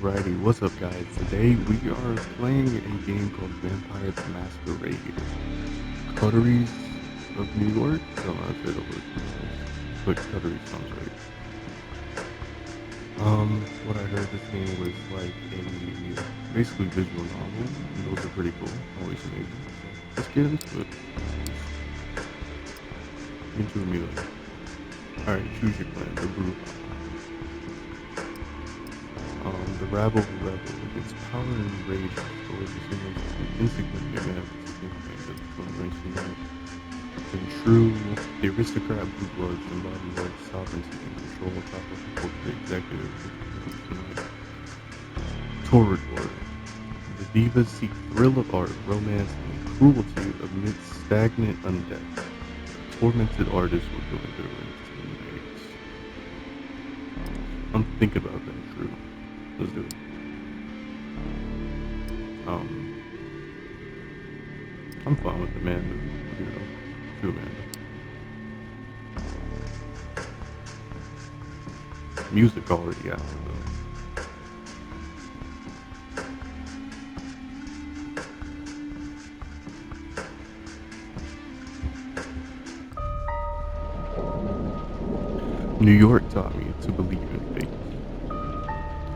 Alrighty, what's up guys? Today we are playing a game called Vampire the Masquerade. Coteries of New York? I don't know how to say that word, to be honest. But Coteries sounds right. What I heard, this game was like a basically visual novel, and those are pretty cool, always amazing. So let's get into it. Into immediately. Alright, choose your clan, the Brouhaha. The rabble who revel against power and rage stories is the most insignificant man of the significant that the phone brings to mind. In true, the aristocrat blue bloods embody large sovereignty and control on top of the corporate executive tonight. Torador. The divas seek thrill of art, romance, and cruelty amidst stagnant undead. Tormented artists will go into the ranks. I'm thinking about that, true. Let's do it. Um, I'm fine with Amanda, to Amanda. Music already out though. New York taught me to believe in fate.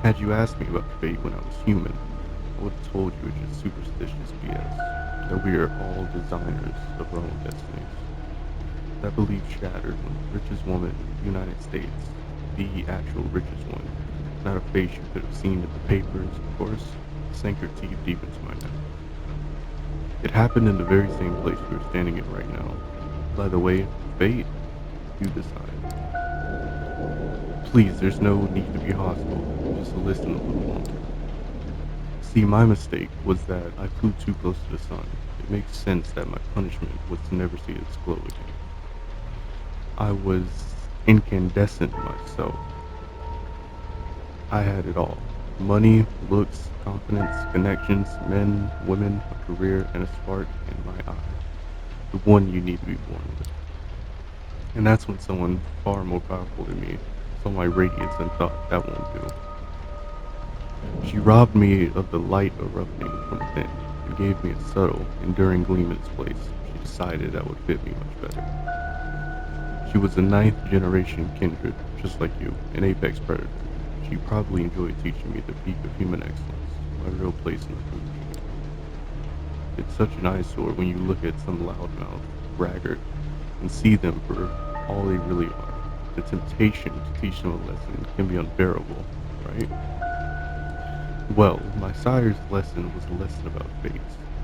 Had you asked me about fate when I was human, I would have told you it's just superstitious BS. That we are all designers of our own destinies. That belief shattered when the richest woman in the United States, the actual richest one, not a face you could have seen in the papers, of course, sank her teeth deep into my neck. It happened in the very same place we are standing in right now. By the way, fate, you decide. Please, there's no need to be hostile. Just listen a little longer. See, my mistake was that I flew too close to the sun. It makes sense that my punishment was to never see its glow again. I was incandescent myself. I had it all. Money, looks, confidence, connections, men, women, a career, and a spark in my eye. The one you need to be born with. And that's when someone far more powerful than me saw my radiance and thought, that won't do. She robbed me of the light erupting from within and gave me a subtle, enduring gleam in its place. She decided that would fit me much better. She was a ninth generation kindred, just like you, an apex predator. She probably enjoyed teaching me the peak of human excellence, my real place in the food chain. It's such an eyesore when you look at some loudmouth, braggart, and see them for all they really are. The temptation to teach them a lesson can be unbearable, right? Well, my sire's lesson was a lesson about fate,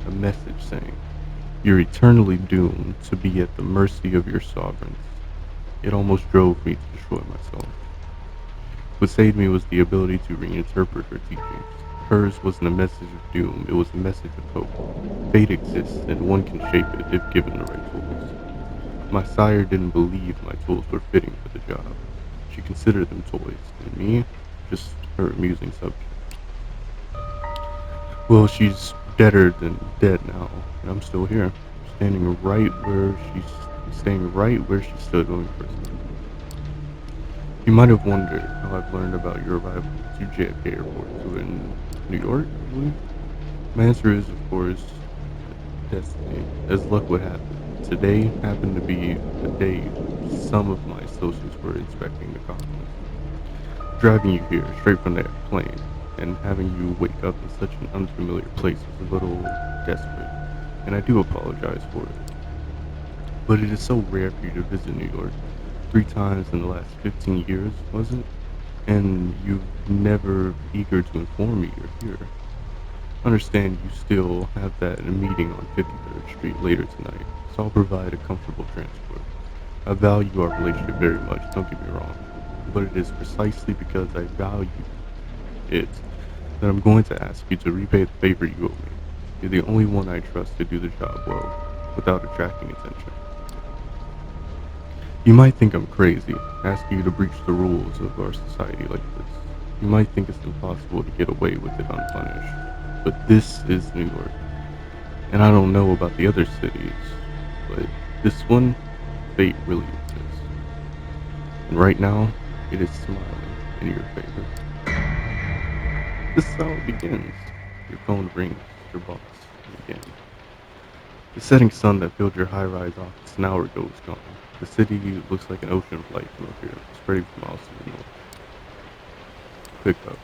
a message saying, you're eternally doomed to be at the mercy of your sovereigns. It almost drove me to destroy myself. What saved me was the ability to reinterpret her teachings. Hers wasn't a message of doom, it was a message of hope. Fate exists, and one can shape it if given the right tools. My sire didn't believe my tools were fitting for the job. She considered them toys, and me, just her amusing subject. Well, she's deader than dead now, and I'm still here, staying right where she stood when we first met. You might have wondered how I've learned about your arrival to JFK Airport in New York, I believe. My answer is, of course, destiny. As luck would have it, today happened to be a day some of my associates were inspecting the complex. Driving you here straight from that plane and having you wake up in such an unfamiliar place was a little desperate, and I do apologize for it. But it is so rare for you to visit New York. 3 times in the last 15 years, was it? And you've never eager to inform me you're here. Understand you still have that meeting on 53rd Street later tonight, so I'll provide a comfortable transport. I value our relationship very much, don't get me wrong, but it is precisely because I value it that I'm going to ask you to repay the favor you owe me. You're the only one I trust to do the job well, without attracting attention. You might think I'm crazy, asking you to breach the rules of our society like this. You might think it's impossible to get away with it unpunished. But this is New York. And I don't know about the other cities, but this one, fate really exists. And right now, it is smiling in your favor. This is how it begins. Your phone rings, your boss, and again. The setting sun that filled your high rise office an hour ago is gone. The city looks like an ocean of light from up here, spreading for miles to the north. Pick up.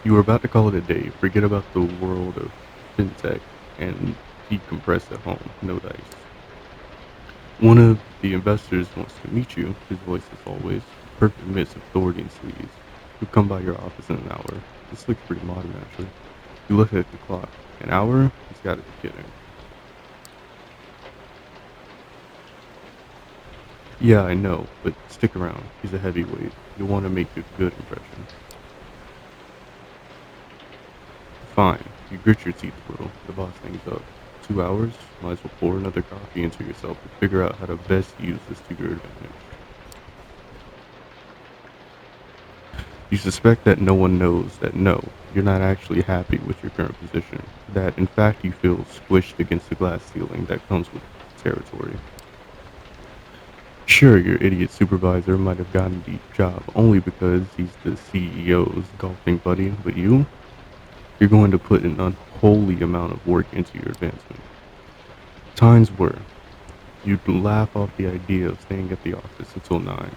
You were about to call it a day, forget about the world of fintech, and decompress at home. No dice. One of the investors wants to meet you. His voice is always a perfect mix of authority and sleaze. He'll come by your office in an hour. This looks pretty modern, actually. You look at the clock. An hour? He's got to be kidding. Yeah, I know, but stick around. He's a heavyweight. You'll want to make a good impression. Fine. You grit your teeth a little. The boss hangs up. 2 hours? Might as well pour another coffee into yourself and figure out how to best use this to your advantage. You suspect that no one knows that no, you're not actually happy with your current position, that in fact you feel squished against the glass ceiling that comes with territory. Sure, your idiot supervisor might have gotten the job only because he's the CEO's golfing buddy, but you're going to put an unholy amount of work into your advancement. Times were, you'd laugh off the idea of staying at the office until 9.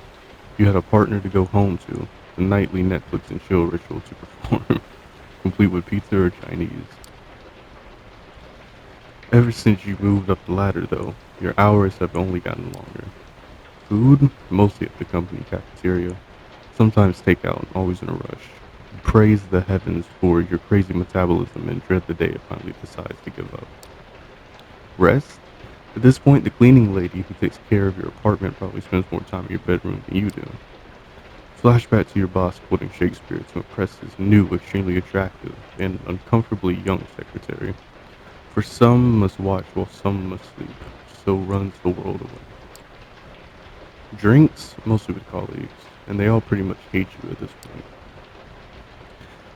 You had a partner to go home to, a nightly Netflix and chill ritual to perform, complete with pizza or Chinese. Ever since you moved up the ladder, though, your hours have only gotten longer. Food? Mostly at the company cafeteria. Sometimes takeout, always in a rush. You praise the heavens for your crazy metabolism and dread the day it finally decides to give up. Rest? At this point, the cleaning lady who takes care of your apartment probably spends more time in your bedroom than you do. Flashback to your boss quoting Shakespeare to impress his new, extremely attractive, and uncomfortably young secretary. For some must watch while some must sleep. So runs the world away. Drinks, mostly with colleagues, and they all pretty much hate you at this point.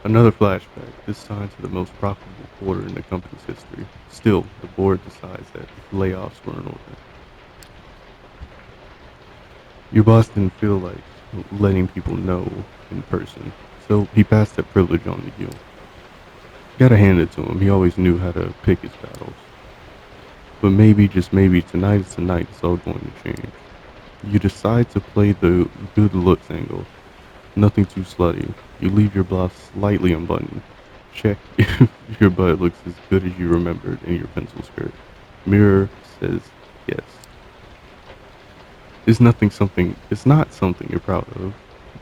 Another flashback, this time to the most profitable quarter in the company's history. Still, the board decides that layoffs were in order. Your boss didn't feel like letting people know in person, so he passed that privilege on to you. Gotta hand it to him, he always knew how to pick his battles. But maybe, just maybe, tonight is the night it's all going to change. You decide to play the good looks angle. Nothing too slutty. You leave your blouse slightly unbuttoned. Check if your butt looks as good as you remembered in your pencil skirt. Mirror says yes. It's not something you're proud of,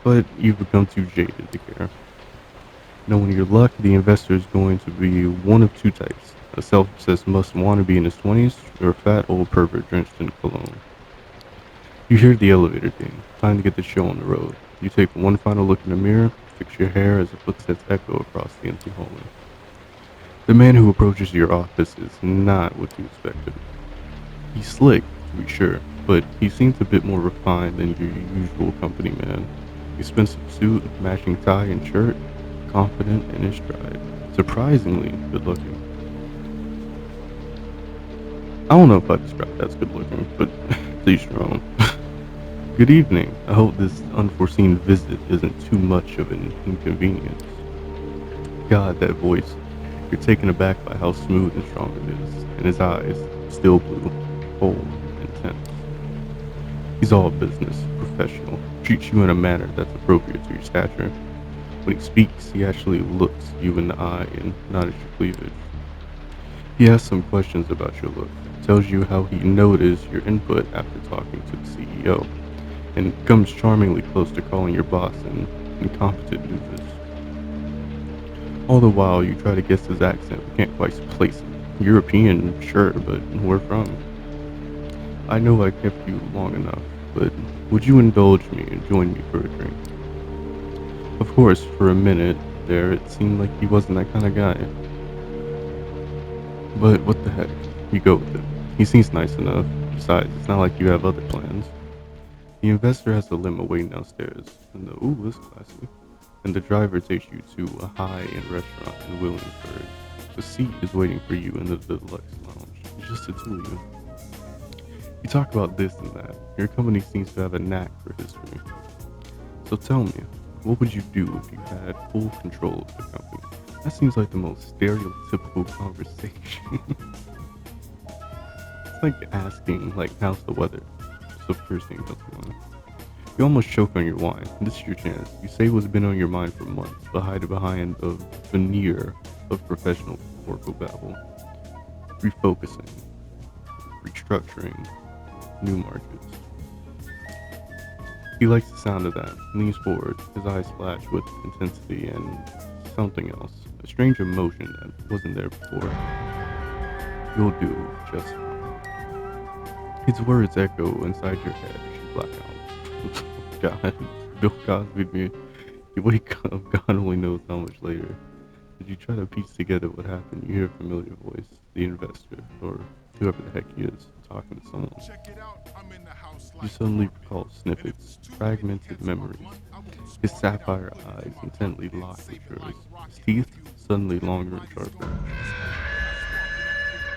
but you've become too jaded to care. Knowing your luck, the investor is going to be one of two types. A self-obsessed must want to be in his 20s, or a fat old pervert drenched in cologne. You hear the elevator ding. Time to get the show on the road. You take one final look in the mirror, fix your hair as the footsteps echo across the empty hallway. The man who approaches your office is not what you expected. He's slick, to be sure, but he seems a bit more refined than your usual company man. Expensive suit, matching tie and shirt, confident in his stride. Surprisingly good looking. I don't know if I describe that as good looking, but please your own. Good evening. I hope this unforeseen visit isn't too much of an inconvenience. God, that voice. You're taken aback by how smooth and strong it is, and his eyes, still blue, cold, intense. He's all business, professional, treats you in a manner that's appropriate to your stature. When he speaks, he actually looks you in the eye and not at your cleavage. He asks some questions about your look, tells you how he noticed your input after talking to the CEO, and comes charmingly close to calling your boss an incompetent doofus. All the while, you try to guess his accent but can't quite place it. European, sure, but where from? I know I kept you long enough, but would you indulge me and join me for a drink? Of course, for a minute there, it seemed like he wasn't that kind of guy. But what the heck? You go with it. He seems nice enough. Besides, it's not like you have other plans. The investor has a limo waiting downstairs, and ooh, this classy. And the driver takes you to a high-end restaurant in Williamsburg. The seat is waiting for you in the deluxe lounge. Just the two of you. You talk about this and that. Your company seems to have a knack for history. So tell me, What would you do if you had full control of the company? That seems like the most stereotypical conversation. It's like asking, like, how's the weather? So first thing comes to mind. You almost choke on your wine. This is your chance. You say what's been on your mind for months, but hide it behind a veneer of professional oracle babble. Refocusing, restructuring, new markets. He likes the sound of that, leans forward, his eyes flash with intensity and something else, a strange emotion that wasn't there before. You'll do just fine. His words echo inside your head as you black out. God, Bill Cosby, me. You wake up, God only knows how much later. As you try to piece together what happened, you hear a familiar voice, the investor, or whoever the heck he is, talking to someone. You suddenly recall snippets, fragmented memories. His sapphire eyes intently locked with yours, his teeth suddenly longer and sharper.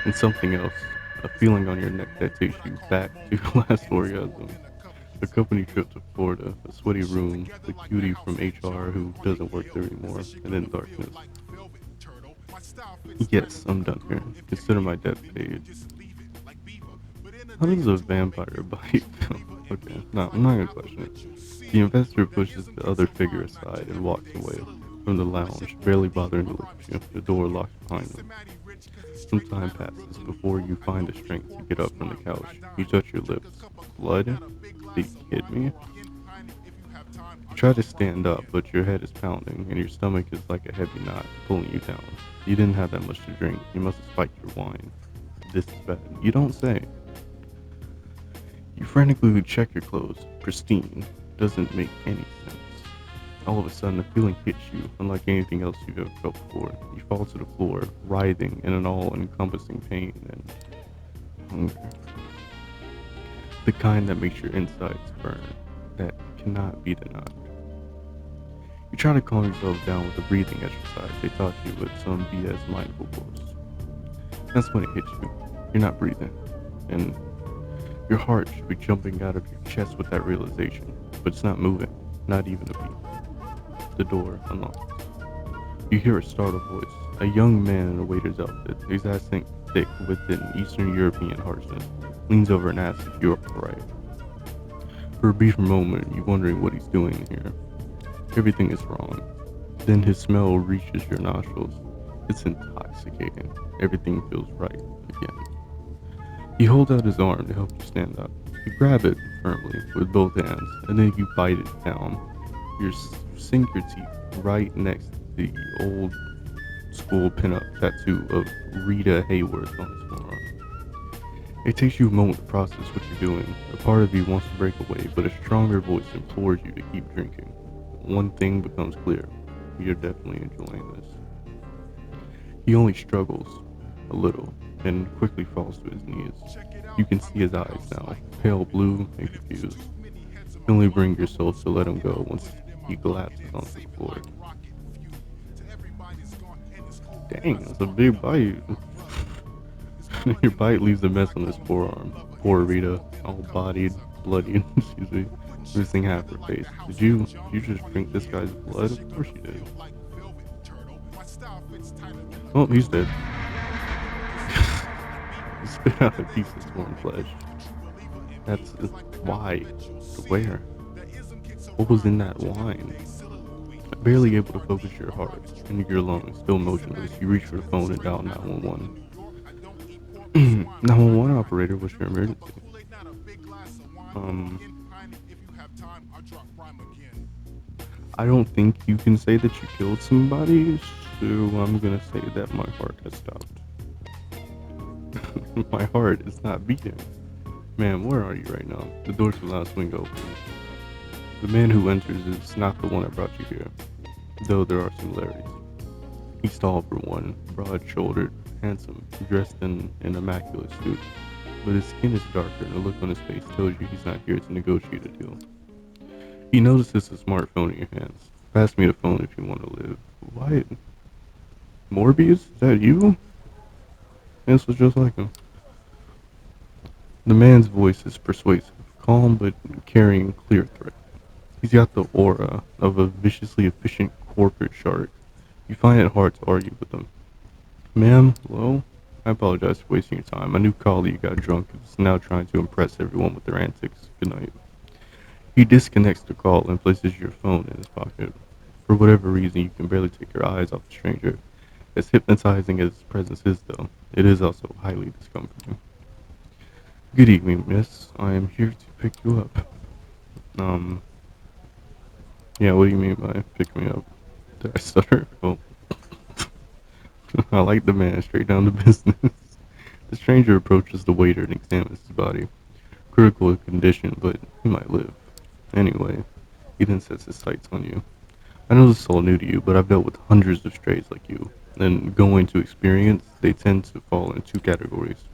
And something else, a feeling on your neck that takes you back to your last orgasm. A company trip to Florida, a sweaty room, the cutie from HR who doesn't work there anymore, and then darkness. Yes, I'm done here. Consider my debt paid. How does a vampire bite feel? Okay, no, I'm not gonna question it. The investor pushes the other figure aside and walks away from the lounge, barely bothering to look at you. The door locks behind them. Some time passes before you find the strength to get up from the couch. You touch your lips. Blood? Are you kidding me? You try to stand up, but your head is pounding, and your stomach is like a heavy knot pulling you down. You didn't have that much to drink. You must have spiked your wine. This is bad. You don't say. You frantically check your clothes. Pristine. Doesn't make any sense. All of a sudden, a feeling hits you, unlike anything else you've ever felt before. You fall to the floor, writhing in an all-encompassing pain and hunger. The kind that makes your insides burn, that cannot be denied. You try to calm yourself down with a breathing exercise they taught you with some BS mindful course. That's when it hits you. You're not breathing, and your heart should be jumping out of your chest with that realization, but it's not moving, not even a beat. The door unlocks. You hear a startled voice, a young man in a waiter's outfit, his accent thick with an Eastern European harshness, leans over and asks if you're alright. For a brief moment, you're wondering what he's doing here. Everything is wrong. Then his smell reaches your nostrils. It's intoxicating. Everything feels right again. He holds out his arm to help you stand up. You grab it firmly with both hands, and then you bite it down. You sink your teeth right next to the old school pinup tattoo of Rita Hayworth on his forearm. It takes you a moment to process what you're doing. A part of you wants to break away, but a stronger voice implores you to keep drinking. One thing becomes clear. You're definitely enjoying this. He only struggles a little and quickly falls to his knees. You can see his eyes now, pale blue and confused. You only bring yourself to let him go once he collapses onto the floor. Dang, that's a big bite. Your bite leaves a mess on his forearm. Poor Rita, all bodied, bloody, excuse me, missing half her face. Did you just drink this guy's blood? Of course you did. Oh, he's dead. You spit out a piece of torn flesh. That's why. Where? What was in that wine? Barely able to focus your heart and your lungs, still motionless, you reach for the phone and dial 911. 911 operator, what's your emergency? Um, I don't think you can say that you killed somebody, so I'm gonna say that my heart has stopped. My heart is not beating. Man, where are you right now? The door to the last swing open. The man who enters is not the one that brought you here, though there are similarities. He's tall for one, broad-shouldered, handsome, dressed in an immaculate suit, but his skin is darker and the look on his face tells you he's not here to negotiate a deal. He notices the smartphone in your hands. Pass me the phone if you want to live. What? Morbius? Is that you? This was just like him. The man's voice is persuasive, calm but carrying clear threat. He's got the aura of a viciously efficient corporate shark. You find it hard to argue with him. Ma'am, hello? I apologize for wasting your time. A new colleague got drunk and is now trying to impress everyone with their antics. Good night. He disconnects the call and places your phone in his pocket. For whatever reason, you can barely take your eyes off the stranger. As hypnotizing as his presence is, though, it is also highly discomforting. Good evening, miss. I am here to pick you up. Um, yeah, what do you mean by pick me up? Did I stutter? Oh, I like the man straight down to business. The stranger approaches the waiter and examines his body. Critical condition, but he might live. Anyway, he then sets his sights on you. I know this is all new to you, but I've dealt with hundreds of strays like you. And going to experience, they tend to fall in two categories.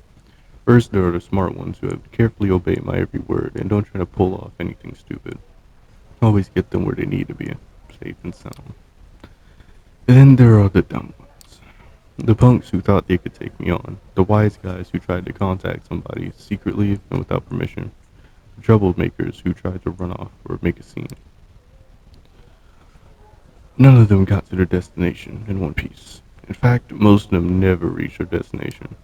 First, there are the smart ones who have carefully obeyed my every word and don't try to pull off anything stupid. Always get them where they need to be, safe and sound. And then there are the dumb ones. The punks who thought they could take me on. The wise guys who tried to contact somebody secretly and without permission. The troublemakers who tried to run off or make a scene. None of them got to their destination in one piece. In fact, most of them never reached their destination.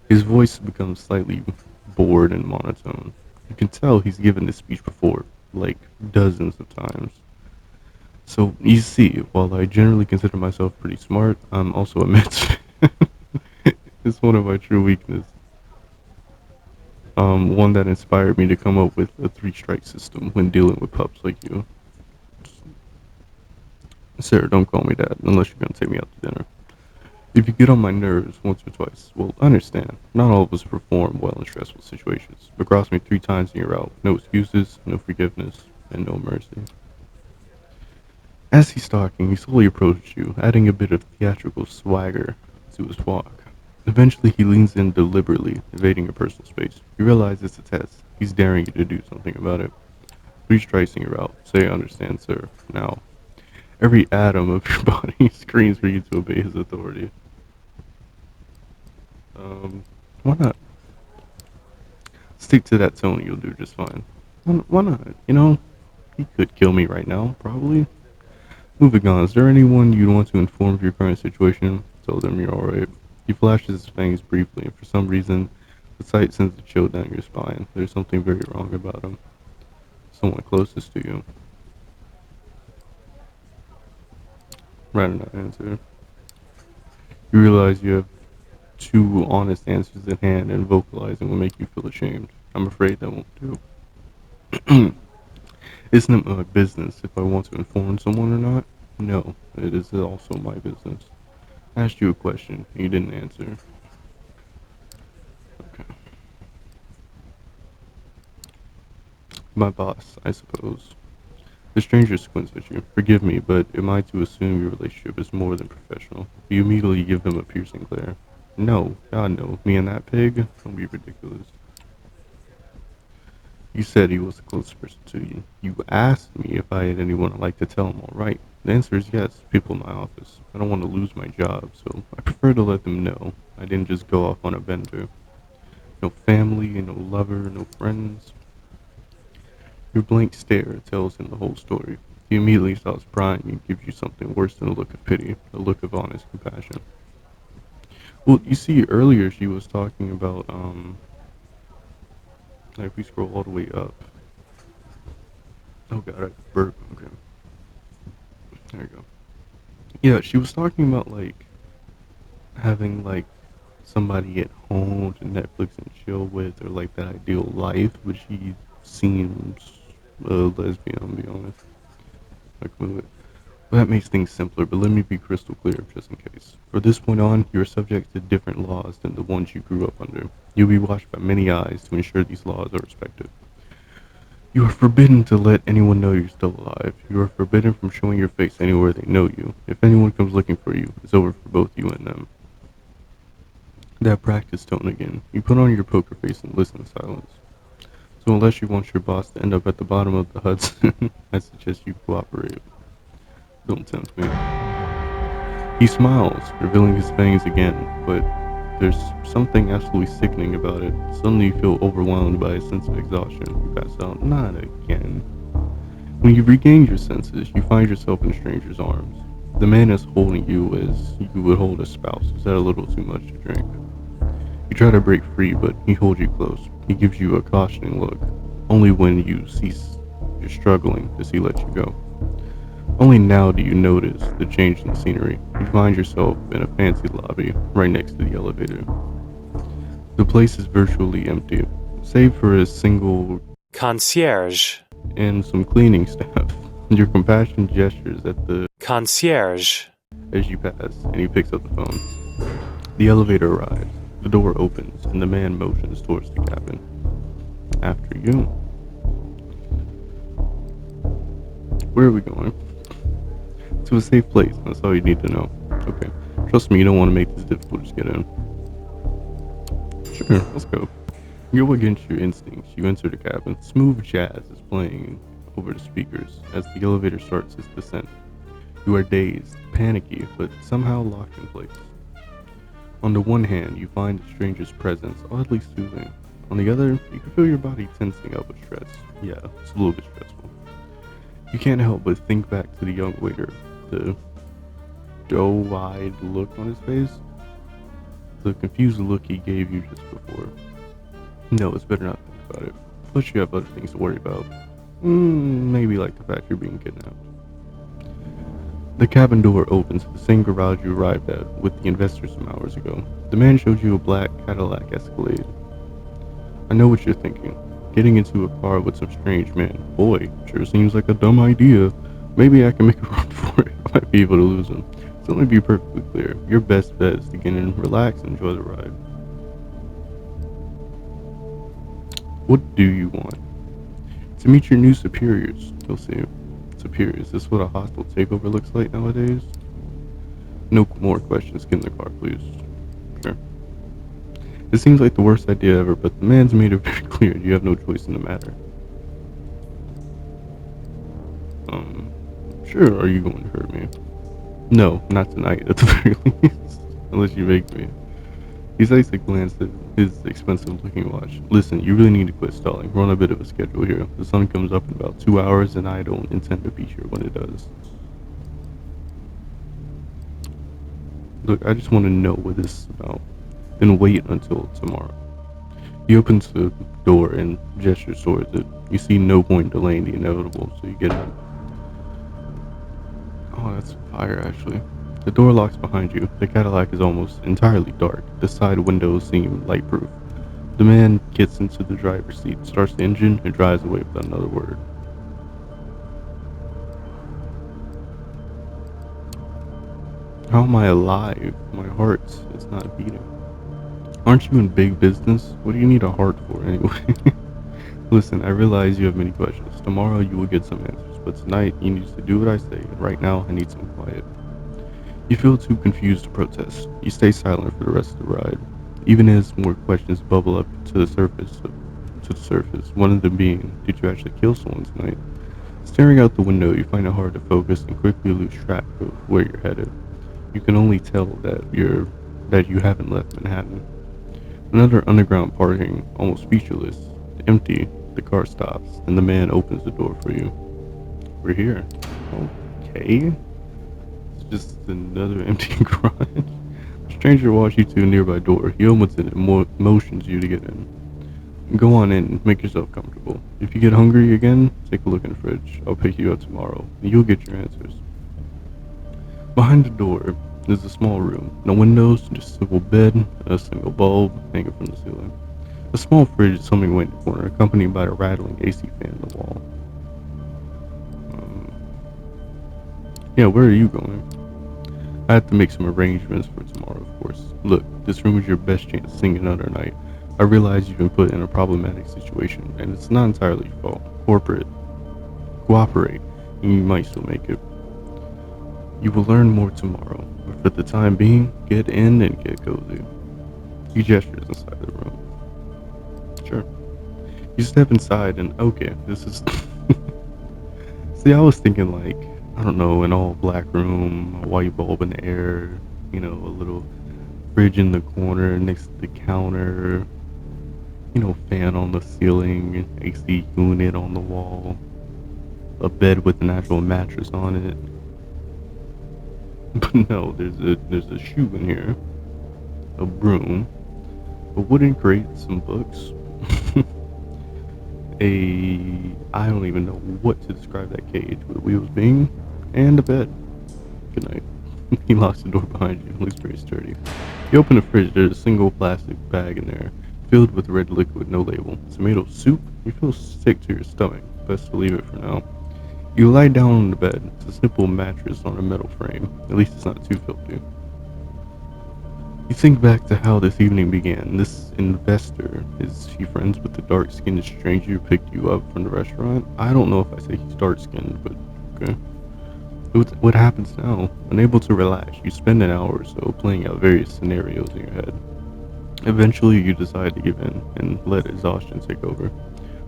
His voice becomes slightly bored and monotone. You can tell he's given this speech before, like dozens of times. So, you see, while I generally consider myself pretty smart, I'm also a Mets. It's one of my true weaknesses. One that inspired me to come up with a three-strike system when dealing with pups like you. Sarah, don't call me that unless you're gonna take me out to dinner. If you get on my nerves once or twice, well, understand, not all of us perform well in stressful situations. But cross me 3 times and you're out. No excuses, no forgiveness, and no mercy. As he's talking, he slowly approaches you, adding a bit of theatrical swagger to his walk. Eventually, he leans in deliberately, invading your personal space. You realize it's a test. He's daring you to do something about it. 3 strikes and you're out. Say, I understand, sir. Now, every atom of your body screams for you to obey his authority. Why not? Stick to that tone, you'll do just fine. Why not? You know, he could kill me right now, probably. Moving on, is there anyone you'd want to inform of your current situation? Tell them you're alright. He flashes his fangs briefly, and for some reason, the sight sends a chill down your spine. There's something very wrong about him. Someone closest to you. Rather not answer. You realize you have two honest answers in hand, and vocalizing will make you feel ashamed. I'm afraid that won't do. Isn't it my business if I want to inform someone or not? No, it is also my business. I asked you a question, you didn't answer. Okay. My boss, I suppose. The stranger squints at you. Forgive me, but am I to assume your relationship is more than professional? You immediately give him a piercing glare. No, God no. Me and that pig? Don't be ridiculous. You said he was the closest person to you. You asked me if I had anyone I'd like to tell him alright. The answer is yes, people in my office. I don't want to lose my job, so I prefer to let them know. I didn't just go off on a bender. No family, no lover, no friends. Your blank stare tells him the whole story. He immediately stops prying and gives you something worse than a look of pity, a look of honest compassion. Well, you see, earlier she was talking about, like if we scroll all the way up. Oh god, I burp. Okay, there you go. Yeah, she was talking about, like, having, like, somebody at home to Netflix and chill with, or, like, that ideal life, but she seems a lesbian, I'll be honest. Like, well, that makes things simpler, but let me be crystal clear just in case. From this point on, you are subject to different laws than the ones you grew up under. You'll be watched by many eyes to ensure these laws are respected. You are forbidden to let anyone know you're still alive. You are forbidden from showing your face anywhere they know you. If anyone comes looking for you, it's over for both you and them. That practice tone again. You put on your poker face and listen in silence. So unless you want your boss to end up at the bottom of the Hudson, I suggest you cooperate. Don't tempt me. He smiles, revealing his fangs again, but there's something absolutely sickening about it. Suddenly you feel overwhelmed by a sense of exhaustion. You pass out. Not again. When you regain your senses, you find yourself in a stranger's arms. The man is holding you as you would hold a spouse who's had a little too much to drink. You try to break free, but he holds you close. He gives you a cautioning look. Only when you cease your struggling does he let you go. Only now do you notice the change in the scenery. You find yourself in a fancy lobby right next to the elevator. The place is virtually empty, save for a single concierge, and some cleaning staff. Your compassion gestures at the concierge, as you pass, and he picks up the phone. The elevator arrives, the door opens, and the man motions towards the cabin. After you. Where are we going? To a safe place, that's all you need to know. Okay. Trust me, you don't want to make this difficult, just get in. Sure, let's go. You go against your instincts. You enter the cabin. Smooth jazz is playing over the speakers as the elevator starts its descent. You are dazed, panicky, but somehow locked in place. On the one hand, you find the stranger's presence oddly soothing. On the other, you can feel your body tensing up with stress. Yeah, it's a little bit stressful. You can't help but think back to the young waiter, the doe-eyed look on his face, the confused look he gave you just before. No, it's better not to think about it. Plus, you have other things to worry about. Maybe like the fact you're being kidnapped. The cabin door opens to the same garage you arrived at with the investor some hours ago. The man showed you a black Cadillac Escalade. I know what you're thinking. Getting into a car with some strange man. Boy, sure seems like a dumb idea. Maybe I can make a run for it. I might be able to lose him. So let me be perfectly clear. Your best bet is to get in, relax, and enjoy the ride. What do you want? To meet your new superiors. You'll see. Superiors. Is this what a hostile takeover looks like nowadays? No more questions. Get in the car, please. Sure. It seems like the worst idea ever, but the man's made it very clear you have no choice in the matter. Sure, are you going to hurt me? No, not tonight, at the very least. Unless you make me. He takes a glance at his expensive looking watch. Listen, you really need to quit stalling. We're on a bit of a schedule here. The sun comes up in about 2 hours, and I don't intend to be here when it does. Look, I just want to know what this is about. Then wait until tomorrow. He opens the door and gestures towards it. You see no point delaying the inevitable, so you get in. Oh, that's fire, actually. The door locks behind you. The Cadillac is almost entirely dark. The side windows seem lightproof. The man gets into the driver's seat, starts the engine, and drives away without another word. How am I alive? My heart is not beating. Aren't you in big business? What do you need a heart for anyway? Listen, I realize you have many questions. Tomorrow you will get some answers, but tonight you need to do what I say, and right now I need some quiet. You feel too confused to protest. You stay silent for the rest of the ride, even as more questions bubble up to the surface. One of them being, did you actually kill someone tonight? Staring out the window, you find it hard to focus and quickly lose track of where you're headed. You can only tell that you haven't left Manhattan. Another underground parking, almost featureless, empty. The car stops, and the man opens the door for you. We're here. Okay. It's just another empty garage. The stranger walks you to a nearby door. He opens it and motions you to get in. Go on in and make yourself comfortable. If you get hungry again, take a look in the fridge. I'll pick you up tomorrow, and you'll get your answers. Behind the door is a small room. No windows, just a simple bed, a single bulb hanging from the ceiling. A small fridge is humming away in the corner, accompanied by a rattling AC fan on the wall. Yeah, where are you going? I have to make some arrangements for tomorrow, of course. Look, this room is your best chance of seeing another night. I realize you've been put in a problematic situation, and it's not entirely your fault. Cooperate, and you might still make it. You will learn more tomorrow, but for the time being, get in and get cozy. He gestures inside the room. Sure. You step inside and, okay, this is... See, I was thinking like, I don't know, an all black room, a white bulb in the air, a little fridge in the corner next to the counter, fan on the ceiling, AC unit on the wall. a bed with an actual mattress on it. But no, there's a shoe in here, a broom, a wooden crate, some books, a I don't even know what to describe that cage with wheels being, and a bed. Good night. He locks the door behind you. It looks very sturdy. You open the fridge. There's a single plastic bag in there, filled with red liquid, no label. Tomato soup. You feel sick to your stomach. Best to leave it for now. You lie down on the bed. It's a simple mattress on a metal frame. At least it's not too filthy. You think back to how this evening began. This investor, is he friends with the dark-skinned stranger who picked you up from the restaurant? I don't know if I say he's dark-skinned, but okay. What happens now? Unable to relax, you spend an hour or so playing out various scenarios in your head. Eventually, you decide to give in and let exhaustion take over.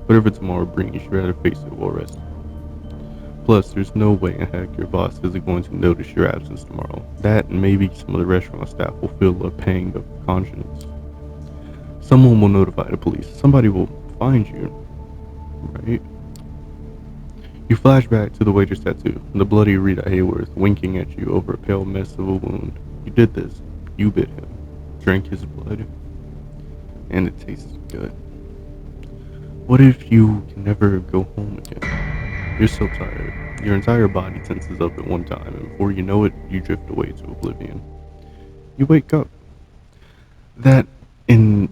Whatever tomorrow brings, you'd rather face it well rested. Plus, there's no way in heck your boss isn't going to notice your absence tomorrow. That and maybe some of the restaurant staff will feel a pang of conscience. Someone will notify the police. Somebody will find you, right? You flash back to the waiter's tattoo, the bloody Rita Hayworth winking at you over a pale mess of a wound. You did this. You bit him. Drank his blood. And it tasted good. What if you can never go home again? You're so tired. Your entire body tenses up at one time, and before you know it, you drift away to oblivion. You wake up. That in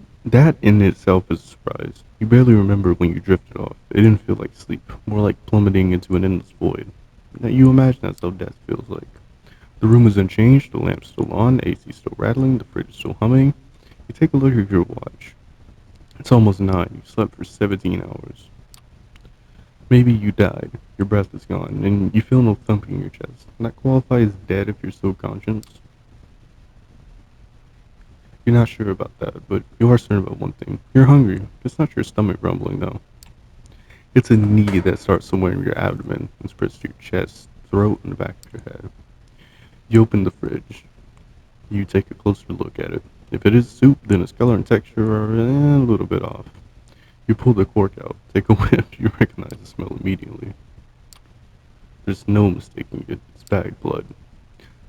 itself is a surprise. You barely remember when you drifted off. It didn't feel like sleep, more like plummeting into an endless void. Now you imagine that's how death feels like. The room is unchanged, the lamp's still on, the AC still rattling, the fridge is still humming. You take a look at your watch. It's almost 9. You've slept for 17 hours. Maybe you died. Your breath is gone, and you feel no thumping in your chest. That qualifies as dead if you're still conscious. You're not sure about that, but you are certain about one thing. You're hungry. It's not your stomach rumbling, though. It's a need that starts somewhere in your abdomen and spreads to your chest, throat, and the back of your head. You open the fridge. You take a closer look at it. If it is soup, then its color and texture are a little bit off. You pull the cork out, take a whiff, you recognize the smell immediately. There's no mistaking it, it's bagged blood.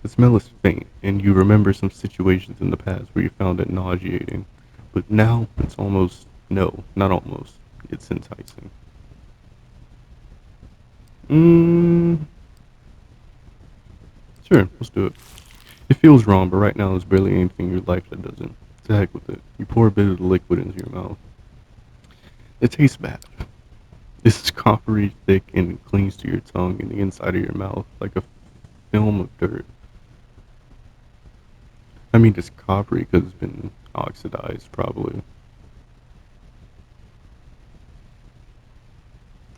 The smell is faint, and you remember some situations in the past where you found it nauseating. But now, it's almost, no, not almost, it's enticing. Mmm, sure, let's do it. It feels wrong, but right now there's barely anything in your life that doesn't. To heck with it. You pour a bit of the liquid into your mouth. It tastes bad. It's coppery thick and it clings to your tongue and the inside of your mouth like a film of dirt. I mean, it's coppery because it's been oxidized, probably.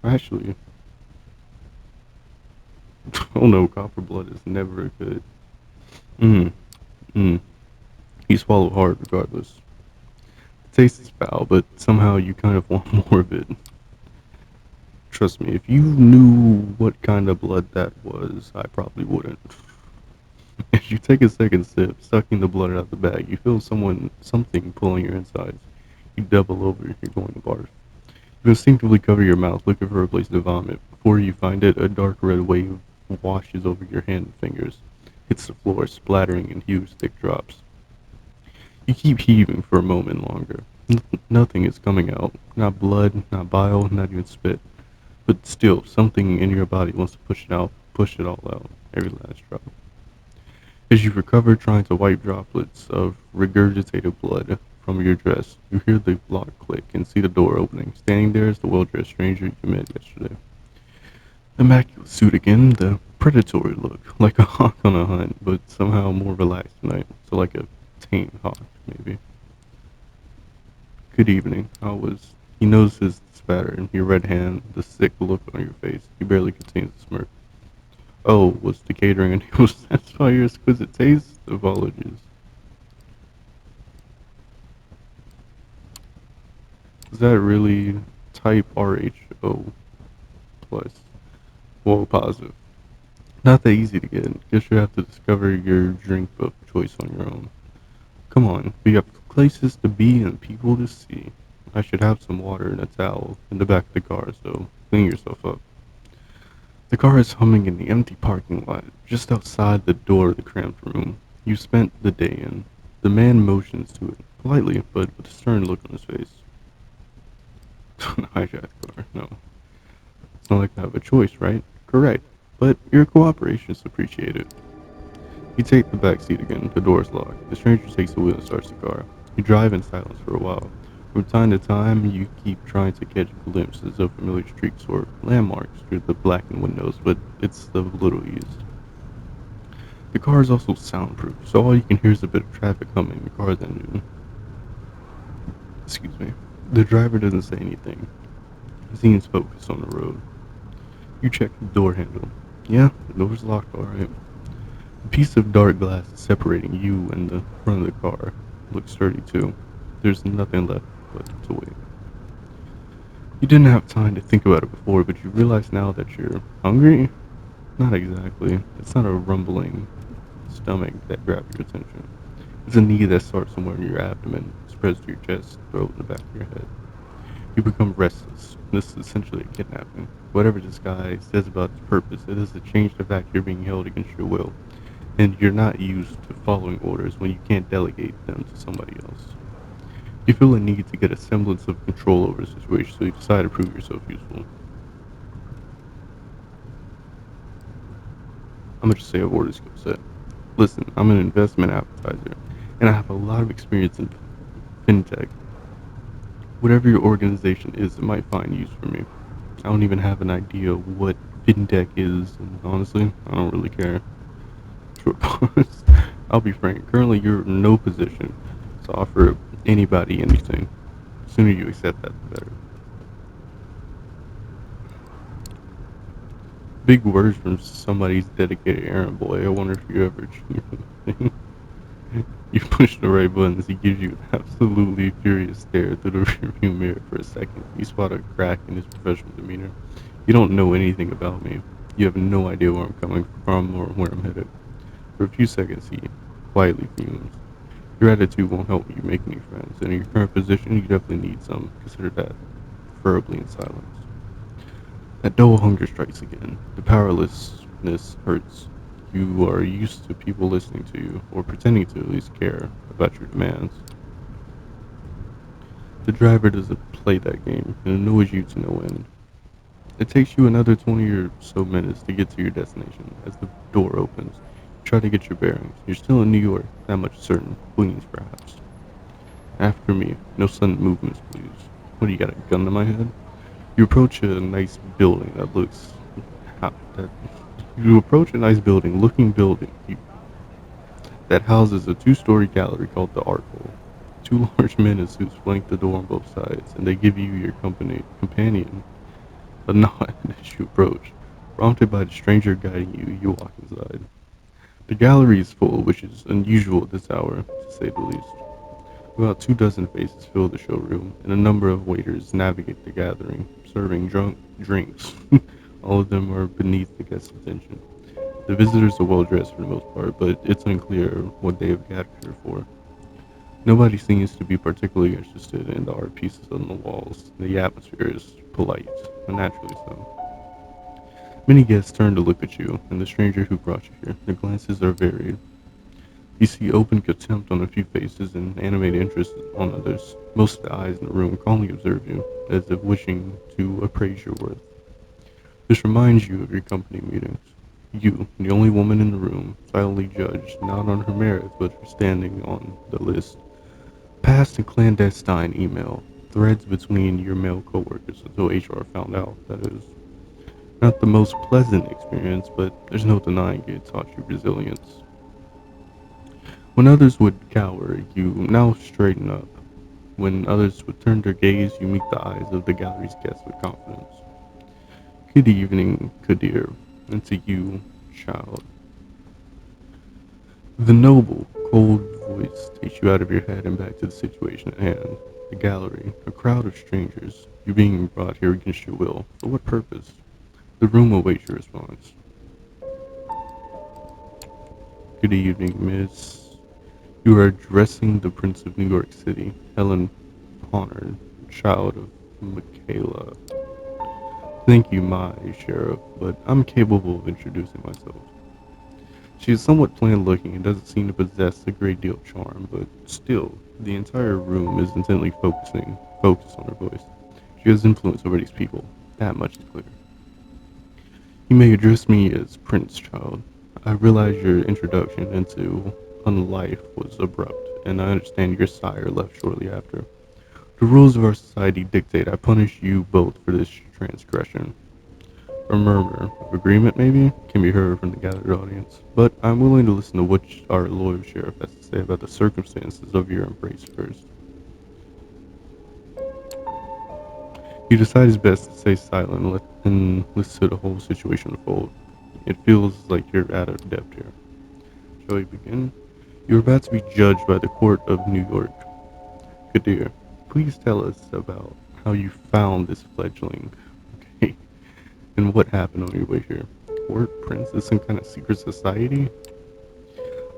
Actually, oh no, copper blood is never good. Mmm, mmm. You swallow hard regardless. The taste is foul, but somehow you kind of want more of it. Trust me, if you knew what kind of blood that was, I probably wouldn't. As you take a second sip, sucking the blood out of the bag, you feel something pulling your insides. You double over, you're going to barf. You instinctively cover your mouth, looking for a place to vomit. Before you find it, a dark red wave washes over your hand and fingers, hits the floor, splattering in huge, thick drops. You keep heaving for a moment longer. Nothing is coming out. Not blood, not bile, not even spit. But still, something in your body wants to push it all out, every last drop. As you recover, trying to wipe droplets of regurgitated blood from your dress, you hear the lock click and see the door opening. Standing there is the well-dressed stranger you met yesterday. Immaculate suit again, the predatory look, like a hawk on a hunt, but somehow more relaxed tonight. So like a tame hawk, maybe. Good evening. How was? He notices the spatter in your red hand, the sick look on your face. He barely contains a smirk. Oh, was the catering unable to satisfy your exquisite taste? Apologies. Is that really type RHO plus? Whoa, positive. Not that easy to get. Guess you have to discover your drink of choice on your own. Come on, we have places to be and people to see. I should have some water and a towel in the back of the car, so clean yourself up. The car is humming in the empty parking lot, just outside the door of the cramped room you spent the day in. The man motions to it, politely, but with a stern look on his face. Don't hijack the car. No. It's not like I have a choice, right? Correct. But your cooperation is appreciated. You take the back seat again. The door is locked. The stranger takes the wheel and starts the car. You drive in silence for a while. From time to time, you keep trying to catch glimpses of familiar streets or landmarks through the blackened windows, but it's of little use. The car is also soundproof, so all you can hear is a bit of traffic humming the car's engine. Excuse me. The driver doesn't say anything. He seems focused on the road. You check the door handle. Yeah, the door's locked, alright. The piece of dark glass separating you and the front of the car looks sturdy too. There's nothing left but to wait. You didn't have time to think about it before, but you realize now that you're hungry? Not exactly. It's not a rumbling stomach that grabs your attention. It's a need that starts somewhere in your abdomen, spreads to your chest, throat, and the back of your head. You become restless. This is essentially a kidnapping. Whatever this guy says about its purpose, it doesn't change the fact you're being held against your will, and you're not used to following orders when you can't delegate them to somebody else. You feel a need to get a semblance of control over the situation, so you decide to prove yourself useful. I'm gonna just say a word skill set. Listen, I'm an investment advertiser, and I have a lot of experience in fintech. Whatever your organization is, it might find use for me. I don't even have an idea what fintech is, and honestly, I don't really care. Short pause. I'll be frank. Currently, you're in no position to offer anybody anything. The sooner you accept that, the better. Big words from somebody's dedicated errand boy. I wonder if you ever achieve anything. You push the right buttons. He gives you an absolutely furious stare through the rearview mirror for a second. You spot a crack in his professional demeanor. You don't know anything about me. You have no idea where I'm coming from or where I'm headed. For a few seconds, he quietly fumes. Your attitude won't help you make any friends, and in your current position, you definitely need some. Consider that, preferably in silence. That dull hunger strikes again. The powerlessness hurts. You are used to people listening to you, or pretending to at least care about your demands. The driver doesn't play that game, and annoys you to no end. It takes you another 20 or so minutes to get to your destination. As the door opens, you try to get your bearings. You're still in New York, that much certain. Queens, perhaps. After me. No sudden movements, please. What do you got, a gun to my head? You approach a nice building that looks that you approach a nice building that houses a two-story gallery called the Art Hole. Two large men in suits flank the door on both sides, and they give you your companion a nod as you approach. Prompted by the stranger guiding you, you walk inside. The gallery is full, which is unusual at this hour, to say the least. About 2 dozen faces fill the showroom, and a number of waiters navigate the gathering, serving drunk drinks. All of them are beneath the guest's attention. The visitors are well dressed for the most part, but it's unclear what they have gathered here for. Nobody seems to be particularly interested in the art pieces on the walls. The atmosphere is polite, unnaturally so. Many guests turn to look at you and the stranger who brought you here. Their glances are varied. You see open contempt on a few faces and animated interest on others. Most of the eyes in the room calmly observe you, as if wishing to appraise your worth. This reminds you of your company meetings. You, the only woman in the room, silently judged not on her merits but her standing on the list. Past and clandestine email threads between your male coworkers until HR found out. That is not the most pleasant experience, but there's no denying it taught you resilience. When others would cower, you now straighten up. When others would turn their gaze, you meet the eyes of the gallery's guests with confidence. Good evening, Kadir, and to you, child. The noble, cold voice takes you out of your head and back to the situation at hand. The gallery, a crowd of strangers. You're being brought here against your will. For what purpose? The room awaits your response. Good evening, miss. You are addressing the Prince of New York City, Helen Pollard, child of Michaela. Thank you, my sheriff, but I'm capable of introducing myself. She is somewhat plain looking and doesn't seem to possess a great deal of charm, but still, the entire room is intently focused on her voice. She has influence over these people. That much is clear. You may address me as Prince Child. I realize your introduction into unlife was abrupt, and I understand your sire left shortly after. The rules of our society dictate I punish you both for this transgression. A murmur of agreement, maybe, can be heard from the gathered audience, but I'm willing to listen to what our loyal sheriff has to say about the circumstances of your embrace first. You decide it's best to stay silent and listen to the whole situation unfold. It feels like you're out of depth here. Shall we begin? You're about to be judged by the court of New York. Kadir, please tell us about how you found this fledgling. Okay, and what happened on your way here. Court Prince is some kind of secret society?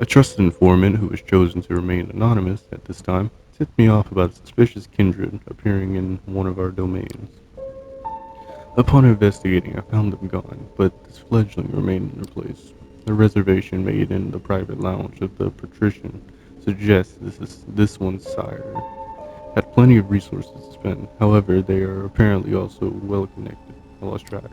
A trusted informant who has chosen to remain anonymous at this time tipped me off about a suspicious kindred appearing in one of our domains. Upon investigating, I found them gone, but this fledgling remained in their place. The reservation made in the private lounge of the patrician suggests this one's sire had plenty of resources to spend. However, they are apparently also well connected. I lost track.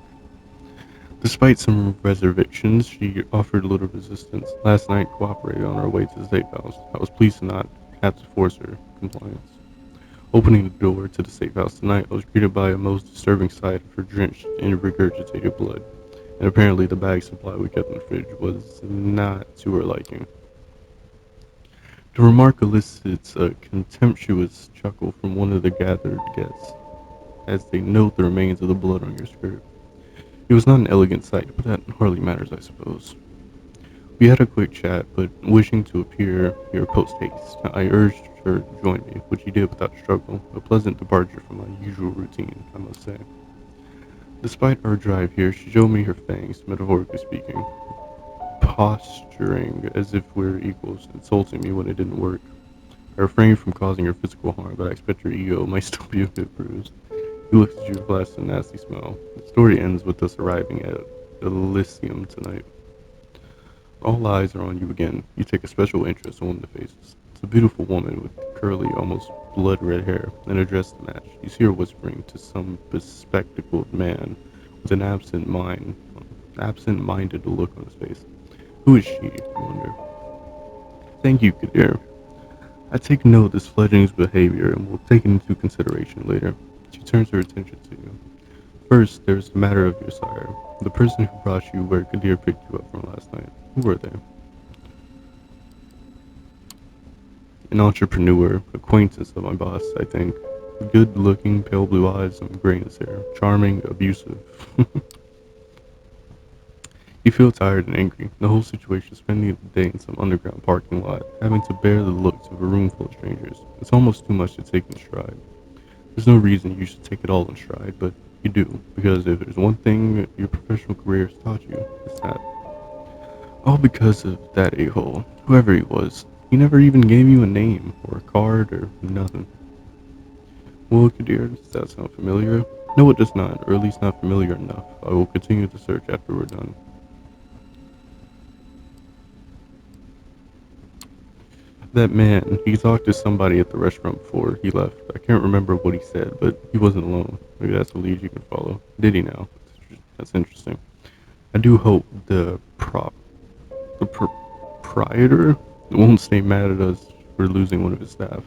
Despite some reservations, she offered little resistance. Last night, cooperated on our way to the safe house. I was pleased to not have to force her compliance. Opening the door to the safe house tonight, I was greeted by a most disturbing sight of her drenched in regurgitated blood. And apparently, the bag supply we kept in the fridge was not to her liking. The remark elicits a contemptuous chuckle from one of the gathered guests as they note the remains of the blood on your skirt. It was not an elegant sight, but that hardly matters, I suppose. We had a quick chat, but wishing to appear here post haste, I urged her to join me, which she did without struggle, a pleasant departure from my usual routine, I must say. Despite our drive here, she showed me her fangs, metaphorically speaking, posturing as if we were equals, insulting me when it didn't work. I refrained from causing her physical harm, but I expect her ego might still be a bit bruised. He looks at you with a nasty smile. The story ends with us arriving at Elysium tonight. All eyes are on you again. You take a special interest in one of the faces. It's a beautiful woman with curly, almost blood red hair and a dress to match. You see her whispering to some bespectacled man with an absent-minded look on his face. Who is she, you wonder? Thank you, Kadir. I take note of this fledgling's behavior and will take it into consideration later. She turns her attention to you. First, there's the matter of your sire. The person who brought you where Kadir picked you up from last night. Who were they? An entrepreneur, acquaintance of my boss, I think. Good looking, pale blue eyes and gray in his hair. Charming, abusive. You feel tired and angry. The whole situation, spending the day in some underground parking lot, having to bear the looks of a room full of strangers. It's almost too much to take in stride. There's no reason you should take it all in stride, but you do, because if there's one thing your professional career has taught you, it's that. All because of that a-hole, whoever he was. He never even gave you a name, or a card, or nothing. Well, Kadir, does that sound familiar? No, it does not, or at least not familiar enough. I will continue the search after we're done. That man, he talked to somebody at the restaurant before he left. I can't remember what he said, but he wasn't alone. Maybe that's a lead you can follow. Did he now? That's interesting. I do hope the proprietor won't stay mad at us for losing one of his staff.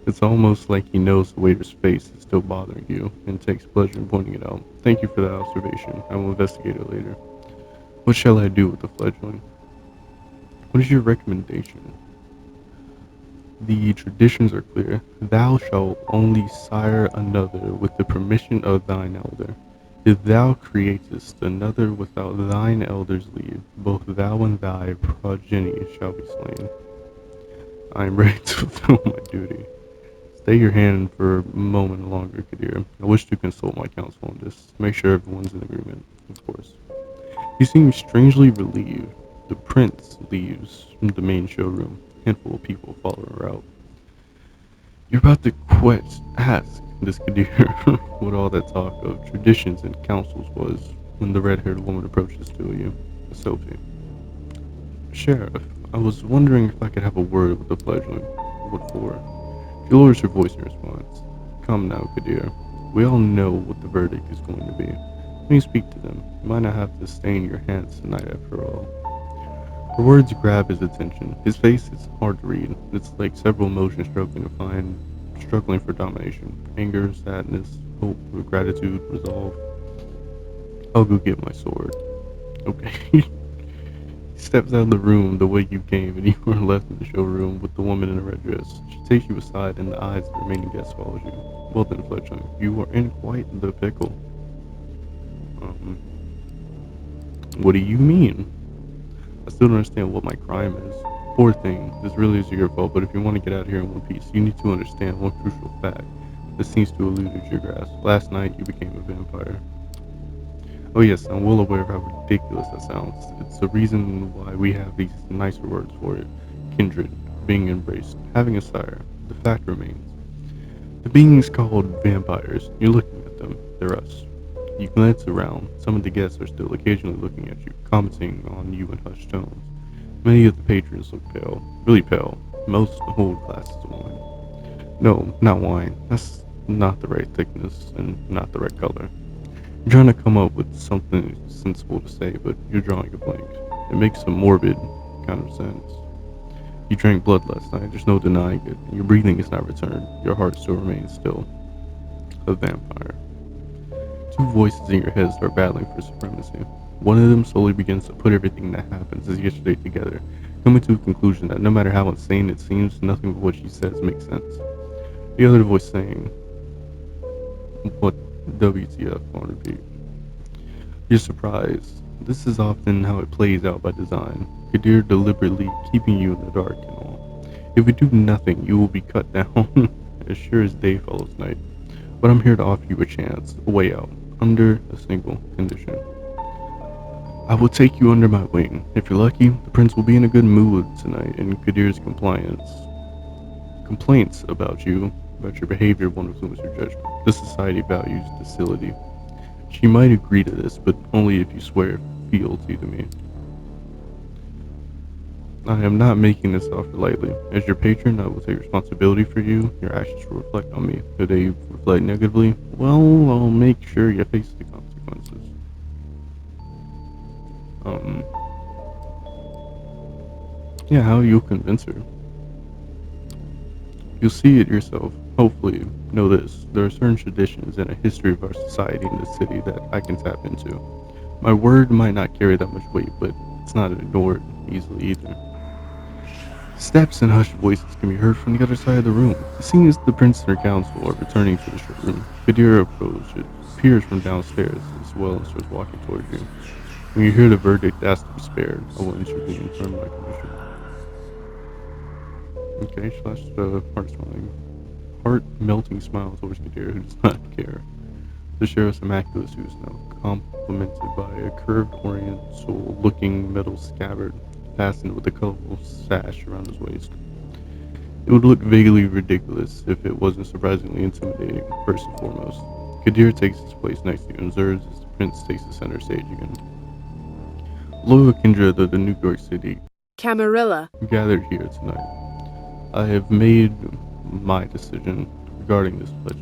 It's almost like he knows the waiter's face is still bothering you and takes pleasure in pointing it out. Thank you for that observation. I will investigate it later. What shall I do with the fledgling? What is your recommendation? The traditions are clear. Thou shalt only sire another with the permission of thine elder. If thou createst another without thine elder's leave, both thou and thy progeny shall be slain. I am ready to fulfill my duty. Stay your hand for a moment longer, Kadir. I wish to consult my counsel on this, to make sure everyone's in agreement, of course. He seems strangely relieved. The prince leaves the main showroom. A handful of people follow her out. You're about to ask. This could hear what all that talk of traditions and councils was when the red-haired woman approaches to you. Sophie. Sheriff, I was wondering if I could have a word with the fledgling. What for? She lowers her voice in response. Come now, Kadir. We all know what the verdict is going to be. Let me speak to them. You might not have to stain your hands tonight after all. Her words grab his attention. His face is hard to read. It's like several emotions struggling for domination. Anger, sadness, hope, gratitude, resolve. I'll go get my sword. Okay. He steps out of the room the way you came, and you are left in the showroom with the woman in a red dress. She takes you aside, and the eyes of the remaining guests follows you. Well then, Fletcher, you are in quite the pickle. Um, what do you mean? I still don't understand what my crime is. Poor thing, this really is your fault, but if you want to get out of here in one piece, you need to understand one crucial fact that seems to elude your grasp. Last night, you became a vampire. Oh yes, I'm well aware of how ridiculous that sounds. It's the reason why we have these nicer words for it. Kindred, being embraced, having a sire. The fact remains. The beings called vampires, you're looking at them. They're us. You glance around. Some of the guests are still occasionally looking at you, commenting on you in hushed tones. Many of the patrons look pale, really pale. Most hold glasses of wine. No, not wine. That's not the right thickness and not the right color. You're trying to come up with something sensible to say, but you're drawing a blank. It makes a morbid kind of sense. You drank blood last night, there's no denying it. Your breathing is not returned. Your heart still remains still. A vampire. Two voices in your head start battling for supremacy. One of them slowly begins to put everything that happened since yesterday together, coming to a conclusion that no matter how insane it seems, nothing of what she says makes sense. The other voice saying, what WTF on repeat. You're surprised. This is often how it plays out by design. Kadir deliberately keeping you in the dark and all. If we do nothing, you will be cut down as sure as day follows night. But I'm here to offer you a chance, a way out, under a single condition. I will take you under my wing. If you're lucky, the prince will be in a good mood tonight, and Kadir's complaints about your behavior won't influence your judgment. The society values docility. She might agree to this, but only if you swear fealty to me. I am not making this offer lightly. As your patron, I will take responsibility for you. Your actions will reflect on me. If they reflect negatively, well, I'll make sure you face the consequences. Um, yeah, how you'll convince her. You'll see it yourself. Hopefully, know this. There are certain traditions and a history of our society in this city that I can tap into. My word might not carry that much weight, but it's not ignored easily either. Steps and hushed voices can be heard from the other side of the room. It seems the prince and her council are returning to the showroom. Kadir appears from downstairs as well and starts walking towards you. When you hear the verdict, ask to be spared. I will intervene and confirm my condition. Okay, she flashed a heart melting smile towards Kadir, who does not care. The sheriff's immaculate suit is now complemented by a curved oriental looking metal scabbard fastened with a colorful sash around his waist. It would look vaguely ridiculous if it wasn't surprisingly intimidating, first and foremost. Kadir takes his place next to you and observes as the prince takes the center stage again. Loyal kindred of the New York City Camarilla. gathered here tonight. I have made my decision regarding this pledge.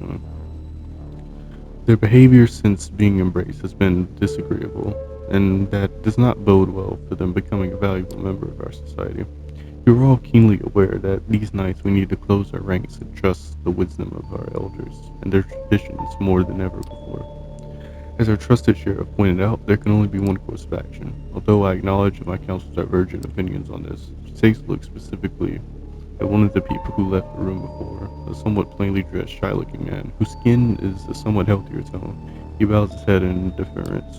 Their behavior since being embraced has been disagreeable, and that does not bode well for them becoming a valuable member of our society. You are all keenly aware that these nights we need to close our ranks and trust the wisdom of our elders and their traditions more than ever before. As our trusted sheriff pointed out, there can only be one course of action. Although I acknowledge that my council's divergent opinions on this, she takes a look specifically at one of the people who left the room before, a somewhat plainly dressed, shy-looking man, whose skin is a somewhat healthier tone. He bows his head in deference.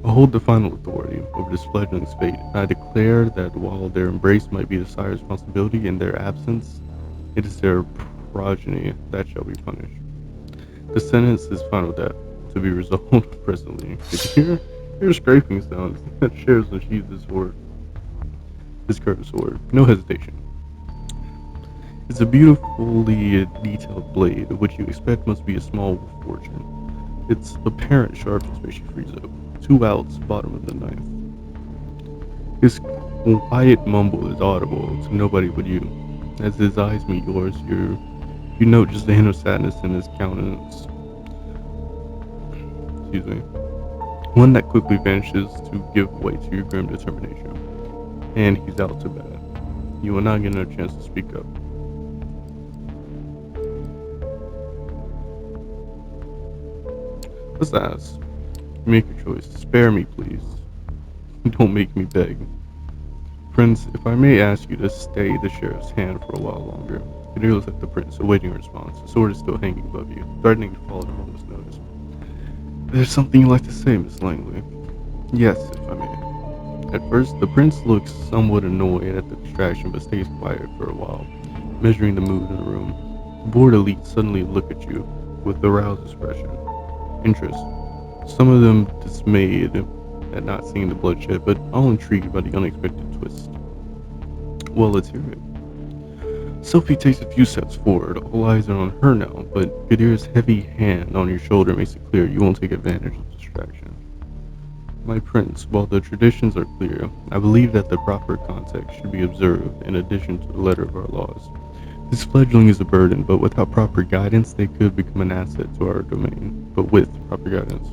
I hold the final authority over this fledgling's fate, and I declare that while their embrace might be the sire's responsibility, in their absence, it is their progeny that shall be punished. The sentence is final death, to be resolved presently. Did you hear scraping sounds? That sheriff unsheathes his sword, his curved sword. No hesitation. It's a beautifully detailed blade, which you expect must be a small fortune. Its apparent sharpness makes you freeze up. 2 outs, bottom of the ninth. His quiet mumble is audible to nobody but you. As his eyes meet yours, you note just a hint of sadness in his countenance. Excuse me. One that quickly vanishes to give way to your grim determination. And he's out to bat. You will not get another chance to speak up. Let's ask. Make your choice. Spare me, please. Don't make me beg. Prince, if I may ask you to stay the sheriff's hand for a while longer. Kadir looks at the prince, awaiting a response. The sword is still hanging above you, threatening to fall at a moment's notice. There's something you'd like to say, Miss Langley. Yes, if I may. At first, the prince looks somewhat annoyed at the distraction, but stays quiet for a while, measuring the mood in the room. The bored elite suddenly look at you with aroused expression. Interest. Some of them dismayed at not seeing the bloodshed, but all intrigued by the unexpected twist. Well, let's hear it. Sophie takes a few steps forward. All eyes are on her now, but Kadir's heavy hand on your shoulder makes it clear you won't take advantage of the distraction. My prince, while the traditions are clear, I believe that the proper context should be observed in addition to the letter of our laws. This fledgling is a burden, but without proper guidance, they could become an asset to our domain, but with proper guidance.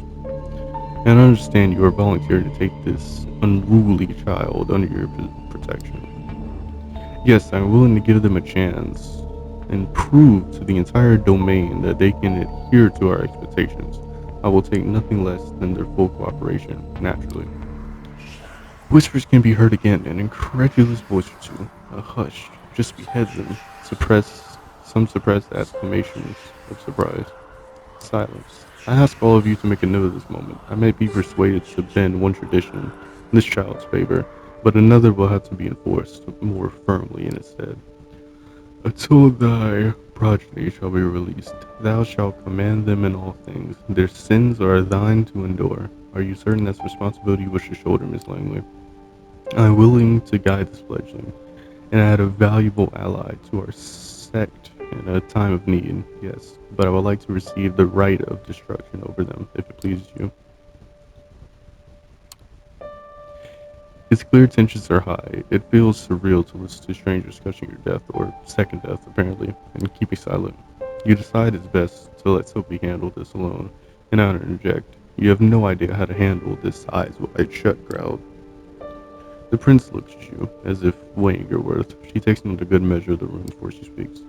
And I understand you are volunteering to take this unruly child under your protection. Yes, I'm willing to give them a chance and prove to the entire domain that they can adhere to our expectations. I will take nothing less than their full cooperation, naturally. Whispers can be heard again, an incredulous voice or two. A hush just beheads them, some suppressed exclamations of surprise. Silence. I ask all of you to make a note of this moment. I might be persuaded to bend one tradition in this child's favor, but another will have to be enforced more firmly in its stead. Until thy progeny shall be released, thou shalt command them in all things. Their sins are thine to endure. Are you certain that's a responsibility you wish to shoulder, Miss Langley? I am willing to guide this fledgling, and add a valuable ally to our sect in a time of need, yes, but I would like to receive the right of destruction over them, if it pleases you. His clear tensions are high. It feels surreal to listen to strangers discussing your death, or second death, apparently, and keeping silent. You decide it's best to let Sophie handle this alone, and not interject. You have no idea how to handle this eyes wide shut crowd. The prince looks at you, as if weighing your worth. She takes note of good measure of the room before she speaks.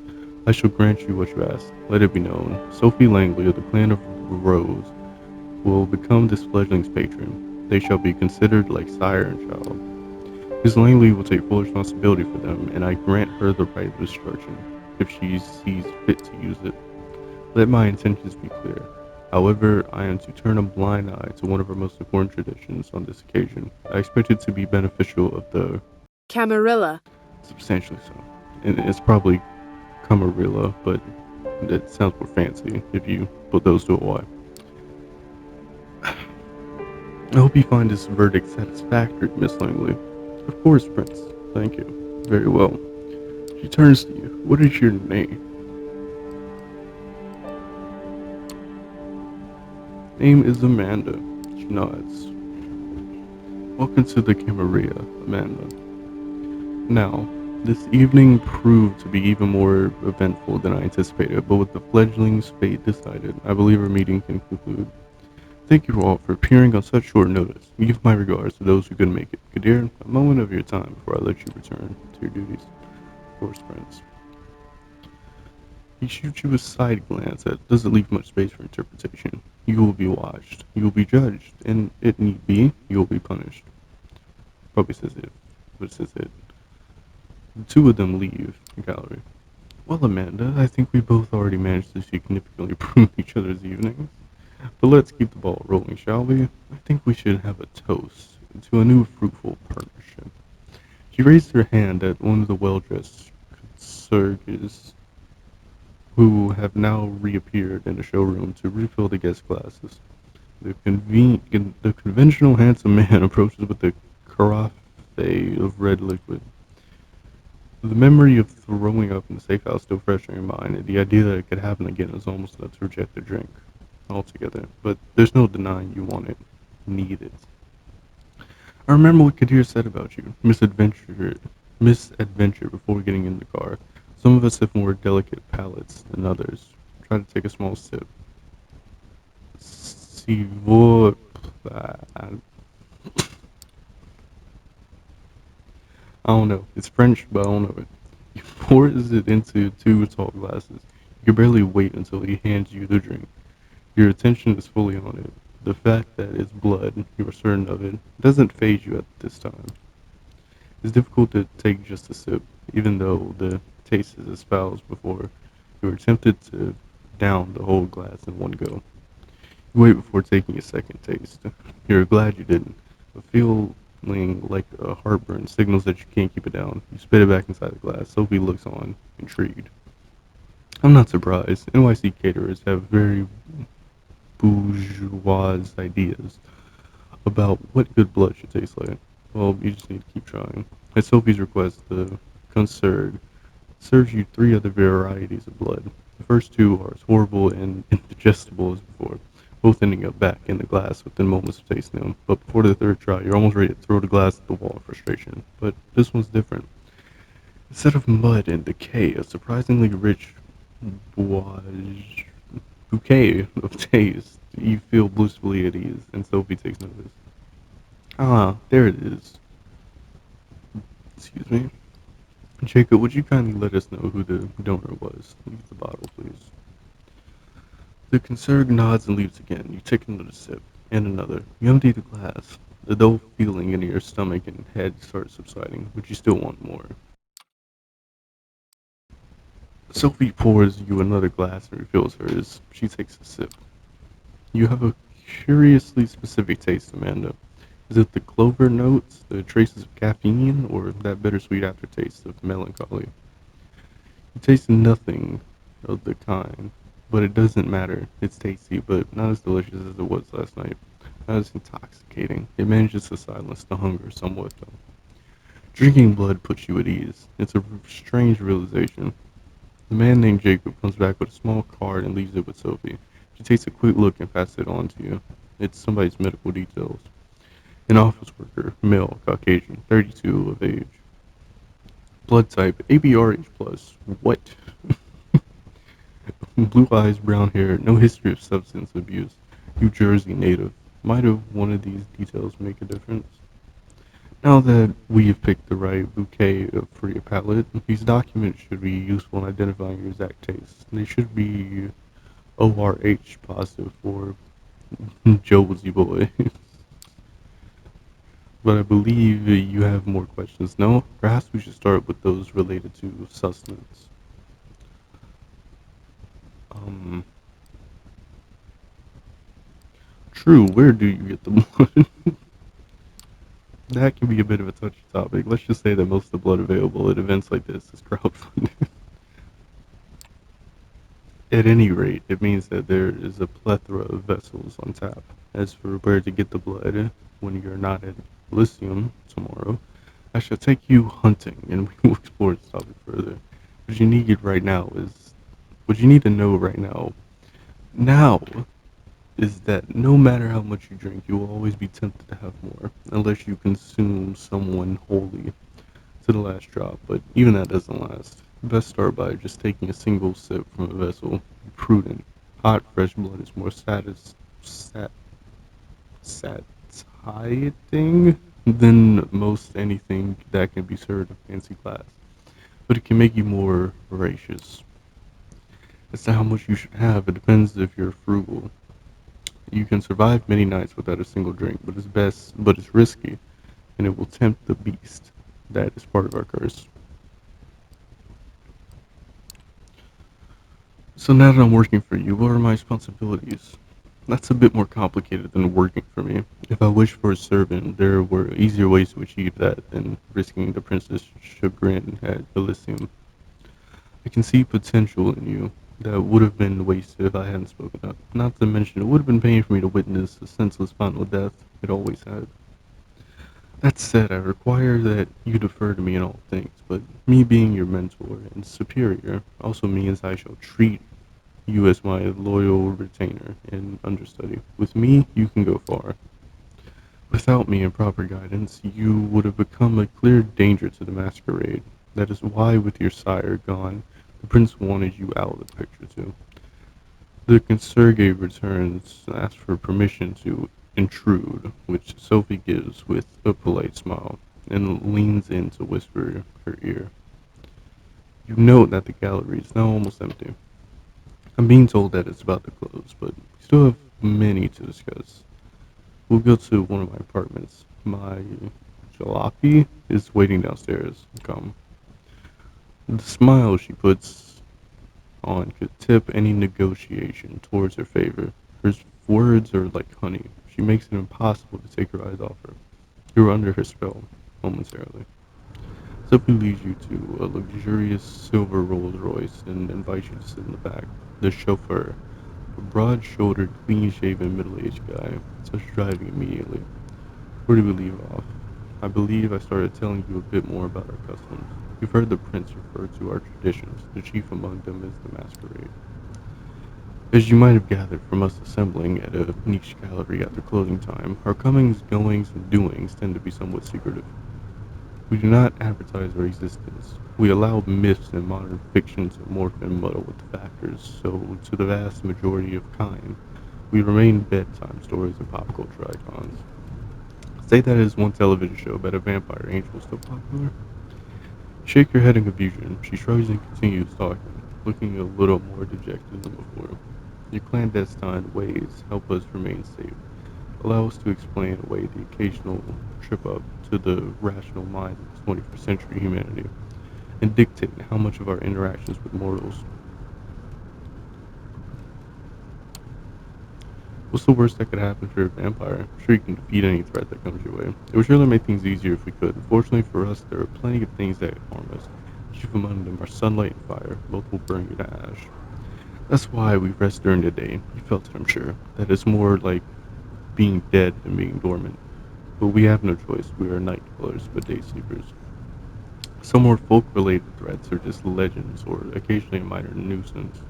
I shall grant you what you ask. Let it be known. Sophie Langley of the clan of Rose will become this fledgling's patron. They shall be considered like sire and child. Miss Langley will take full responsibility for them, and I grant her the right of destruction, if she sees fit to use it. Let my intentions be clear. However, I am to turn a blind eye to one of our most important traditions on this occasion. I expect it to be beneficial of the Camarilla. substantially so. And it's probably Camarilla, but it sounds more fancy if you put those to a Y. I hope you find this verdict satisfactory, Miss Langley. Of course, Prince. Thank you. Very well. She turns to you. What is your name? Name is Amanda. She nods. Welcome to the Camarilla, Amanda. Now, this evening proved to be even more eventful than I anticipated, but with the fledgling's fate decided, I believe our meeting can conclude. Thank you all for appearing on such short notice. Give my regards to those who couldn't make it. Kadir, a moment of your time before I let you return to your duties. Of course, Prince. He shoots you a side glance that doesn't leave much space for interpretation. You will be watched. You will be judged, and it need be, you will be punished. Probably says it, but it says it. The two of them leave the gallery. Well, Amanda, I think we both already managed to significantly improve each other's evenings. But let's keep the ball rolling, shall we? I think we should have a toast to a new fruitful partnership. She raised her hand at one of the well-dressed concierges who have now reappeared in the showroom to refill the guest glasses. The conventional handsome man approaches with a carafe of red liquid. The memory of throwing up in the safe house still fresh in your mind, and the idea that it could happen again is almost enough to reject the drink altogether. But there's no denying you want it, need it. I remember what Kadir said about you, misadventure before getting in the car. Some of us have more delicate palates than others. Try to take a small sip. Si vous, I don't know. It's French, but I don't know it. He pours it into two tall glasses. You can barely wait until he hands you the drink. Your attention is fully on it. The fact that it's blood, you are certain of it, doesn't faze you at this time. It's difficult to take just a sip, even though the taste is as foul as before. You are tempted to down the whole glass in one go. You wait before taking a second taste. You're glad you didn't. A feeling like a heartburn signals that you can't keep it down. You spit it back inside the glass. Sophie looks on, intrigued. I'm not surprised. NYC caterers have very bourgeois ideas about what good blood should taste like. Well, you just need to keep trying. At Sophie's request, the concierge serves you three other varieties of blood. The first two are as horrible and indigestible as before, both ending up back in the glass within moments of tasting them. But before the third try, you're almost ready to throw the glass at the wall in frustration. But this one's different. Instead of mud and decay, a surprisingly rich bouquet of taste. You feel blissfully at ease, and Sophie takes notice. Ah, there it is. Excuse me. Jacob, would you kindly let us know who the donor was? Leave the bottle, please. The concierge nods and leaves again. You take another sip, and another. You empty the glass. The dull feeling in your stomach and head starts subsiding, but you still want more. Sophie pours you another glass and refills hers. She takes a sip. You have a curiously specific taste, Amanda. Is it the clover notes, the traces of caffeine, or that bittersweet aftertaste of melancholy? You taste nothing of the kind, but it doesn't matter. It's tasty, but not as delicious as it was last night. Not as intoxicating. It manages to silence the hunger somewhat, though. Drinking blood puts you at ease. It's a strange realization. The man named Jacob comes back with a small card and leaves it with Sophie. She takes a quick look and passes it on to you. It's somebody's medical details. An office worker, male, Caucasian, 32 of age. Blood type, ABRH plus. What? Blue eyes, brown hair, no history of substance abuse. New Jersey native. Might have one of these details make a difference. Now that we have picked the right bouquet for your palate, these documents should be useful in identifying your exact taste. They should be ORH positive for Josie boy. But I believe you have more questions. No? Perhaps we should start with those related to sustenance. Um, True, where do you get the blood? That can be a bit of a touchy topic. Let's just say that most of the blood available at events like this is crowdfunded. At any rate, it means that there is a plethora of vessels on tap. As for where to get the blood when you're not at Elysium tomorrow, I shall take you hunting and we will explore this topic further. What you need right now is what you need to know right now is that no matter how much you drink, you will always be tempted to have more, unless you consume someone wholly to the last drop. But even that doesn't last. Best start by just taking a single sip from a vessel. Be prudent. Hot, fresh blood is more satiating than most anything that can be served in fancy class. But it can make you more voracious. As to how much you should have, it depends if you're frugal. You can survive many nights without a single drink, but it's risky, and it will tempt the beast. That is part of our curse. So now that I'm working for you, what are my responsibilities? That's a bit more complicated than working for me. If I wished for a servant, there were easier ways to achieve that than risking the prince's chagrin at Elysium. I can see potential in you that would have been wasted if I hadn't spoken up. Not to mention, it would have been pain for me to witness a senseless final death. It always had. That said, I require that you defer to me in all things, but me being your mentor and superior also means I shall treat you as my loyal retainer and understudy. With me, you can go far. Without me and proper guidance, you would have become a clear danger to the masquerade. That is why, with your sire gone, the prince wanted you out of the picture too. The conserge returns and asks for permission to intrude, which Sophie gives with a polite smile and leans in to whisper her ear. You note that the gallery is now almost empty. I'm being told that it's about to close, but we still have many to discuss. We'll go to one of my apartments. My jalopy is waiting downstairs. Come. The smile she puts on could tip any negotiation towards her favor. Her words are like honey. She makes it impossible to take her eyes off her. You're under her spell, momentarily. Sophie leads you to a luxurious silver Rolls Royce and invites you to sit in the back. The chauffeur, a broad-shouldered, clean-shaven, middle-aged guy, starts driving immediately. Where do we leave off? I believe I started telling you a bit more about our customs. You've heard the prince refer to our traditions. The chief among them is the masquerade. As you might have gathered from us assembling at a niche gallery after closing time, our comings, goings, and doings tend to be somewhat secretive. We do not advertise our existence. We allow myths and modern fiction to morph and muddle with the factors, so to the vast majority of kind, we remain bedtime stories and pop culture icons. Say that is one television show about a vampire angel still popular? Shake your head in confusion. She shrugs and continues talking, looking a little more dejected than before. Your clandestine ways help us remain safe, allow us to explain away the occasional trip up to the rational mind of 21st century humanity, and dictate how much of our interactions with mortals. What's the worst that could happen for a vampire? I'm sure you can defeat any threat that comes your way. It would surely make things easier if we could. Fortunately for us, there are plenty of things that harm us. Chief among them are sunlight and fire. Both will burn you to ash. That's why we rest during the day. You felt it, I'm sure. That it's more like being dead than being dormant. But we have no choice. We are night dwellers, but day sleepers. Some more folk-related threats are just legends or occasionally a minor nuisance.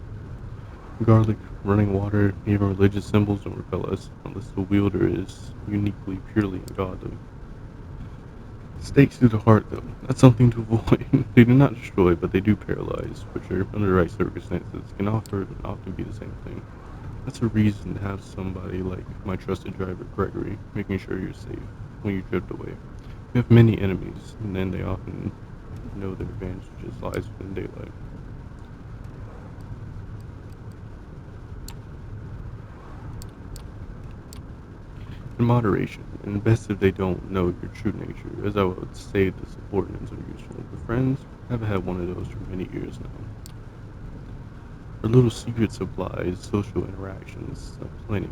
Garlic, running water, even religious symbols don't repel us unless the wielder is uniquely, purely ungodly. Stakes through the heart, though, that's something to avoid. They do not destroy, but they do paralyze, which are, under the right circumstances, can often be the same thing. That's a reason to have somebody like my trusted driver Gregory making sure you're safe when you drift away. We have many enemies, and then they often know their advantage just lies within daylight. In moderation, and best if they don't know your true nature, as I would say the subordinates are useful. The friends, I've had one of those for many years now. Our little secret supplies social interactions plenty,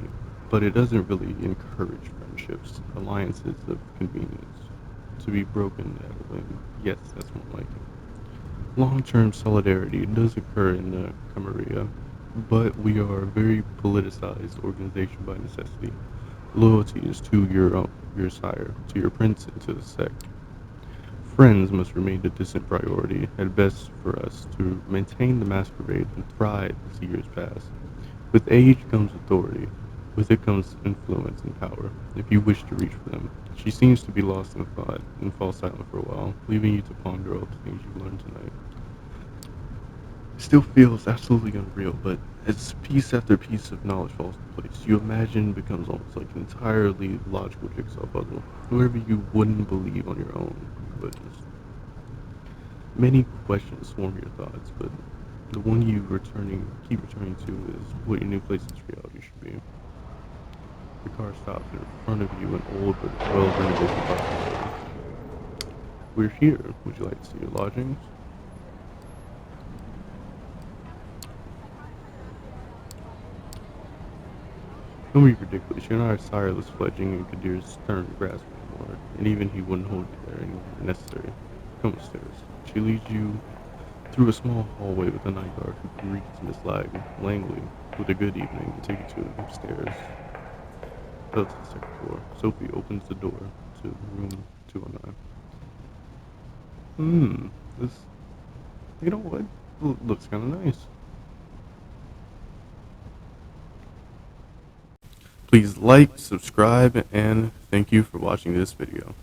but it doesn't really encourage friendships, alliances of convenience. To be broken at a whim, yes, that's more like it. Long-term solidarity does occur in the Camarilla, but we are a very politicized organization by necessity. Loyalty is to your sire, to your prince, and to the sect. Friends must remain a distant priority, at best for us to maintain the masquerade and thrive as the years pass. With age comes authority. With it comes influence and power, if you wish to reach for them. She seems to be lost in thought and falls silent for a while, leaving you to ponder all the things you learned tonight. It still feels absolutely unreal, but as piece after piece of knowledge falls into place, you imagine becomes almost like an entirely logical jigsaw puzzle. Whoever you wouldn't believe on your own, you witness. Many questions swarm your thoughts, but the one keep returning to is what your new place in reality should be. The car stops in front of you, an old but well-renovated apartment building. We're here. Would you like to see your lodgings? Don't be ridiculous. You're not a sireless fledgling in Kadir's stern grasp anymore, and even he wouldn't hold you there any longer necessary. Come upstairs. She leads you through a small hallway with a night guard who greets Miss Langley with a good evening and takes you to the stairs. To the second floor. Sophie opens the door to room 209. Hmm. This. You know what? Looks kind of nice. Please like, subscribe, and thank you for watching this video.